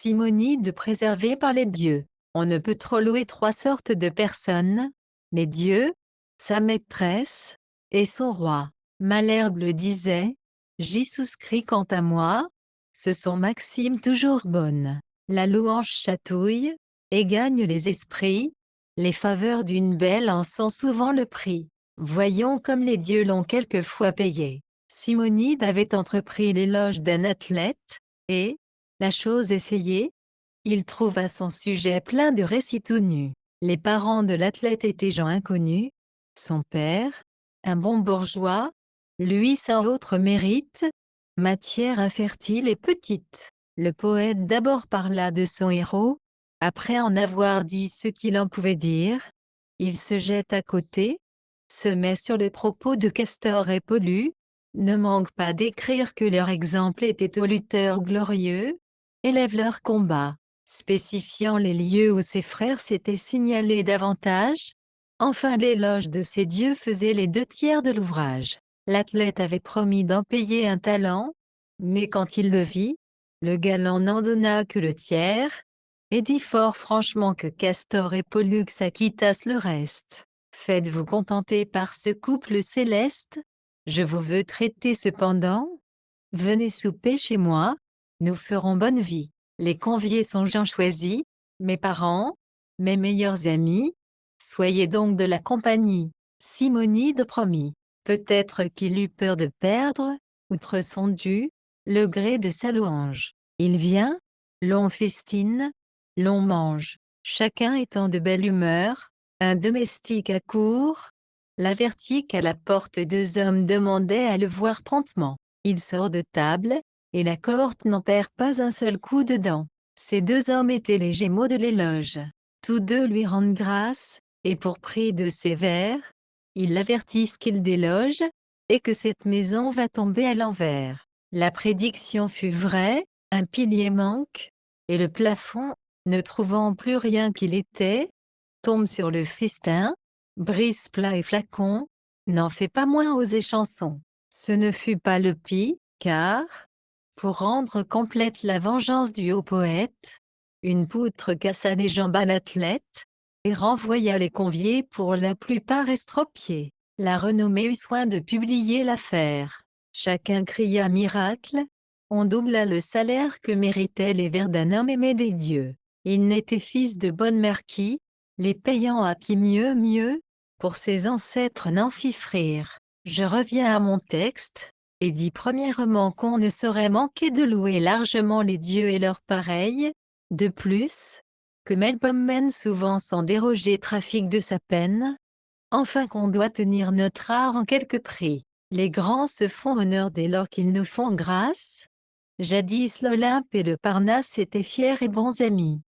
Simonide préservée par les dieux. On ne peut trop louer trois sortes de personnes, les dieux, sa maîtresse, et son roi. Malherbe le disait, j'y souscris quant à moi, ce sont maximes toujours bonnes. La louange chatouille, et gagne les esprits, les faveurs d'une belle en sont souvent le prix. Voyons comme les dieux l'ont quelquefois payé. Simonide avait entrepris l'éloge d'un athlète, et, la chose essayée, il trouva son sujet plein de récits tout nus. Les parents de l'athlète étaient gens inconnus, son père, un bon bourgeois, lui sans autre mérite, matière infertile et petite. Le poète d'abord parla de son héros, après en avoir dit ce qu'il en pouvait dire, il se jette à côté, se met sur les propos de Castor et Pollux, ne manque pas d'écrire que leur exemple était aux lutteurs glorieux, élève leur combat, spécifiant les lieux où ses frères s'étaient signalés davantage. Enfin l'éloge de ces dieux faisait les 2/3 de l'ouvrage. L'athlète avait promis d'en payer un talent, mais quand il le vit, le galant n'en donna que le tiers, et dit fort franchement que Castor et Pollux acquittassent le reste. Faites-vous contenter par ce couple céleste, je vous veux traiter cependant. Venez souper chez moi, nous ferons bonne vie. Les conviés sont gens choisis, mes parents, mes meilleurs amis, soyez donc de la compagnie. Simonide promit. Peut-être qu'il eut peur de perdre, outre son dû, le gré de sa louange. Il vient, l'on festine, l'on mange, chacun étant de belle humeur, un domestique accourt, l'avertit qu'à la porte 2 hommes demandaient à le voir promptement. Il sort de table, et la cohorte n'en perd pas un seul coup de dent. Ces 2 hommes étaient les Gémeaux de l'éloge. Tous deux lui rendent grâce, et pour prix de ses vers, ils l'avertissent qu'il déloge, et que cette maison va tomber à l'envers. La prédiction fut vraie, un pilier manque, et le plafond, ne trouvant plus rien qu'il était, tombe sur le festin, brise plats et flacons, n'en fait pas moins aux échansons. Ce ne fut pas le pis, car, pour rendre complète la vengeance du haut poète, une poutre cassa les jambes à l'athlète, et renvoya les conviés pour la plupart estropiés. La renommée eut soin de publier l'affaire. Chacun cria miracle, on doubla le salaire que méritaient les vers d'un homme aimé des dieux. Il n'était fils de bonne mère qui, les payant à qui mieux, pour ses ancêtres n'en fit frire. Je reviens à mon texte, et dis premièrement qu'on ne saurait manquer de louer largement les dieux et leurs pareils, de plus, que Melpomène mène souvent sans déroger trafic de sa peine, enfin qu'on doit tenir notre art en quelque prix. Les grands se font honneur dès lors qu'ils nous font grâce. Jadis l'Olympe et le Parnasse étaient fiers et bons amis.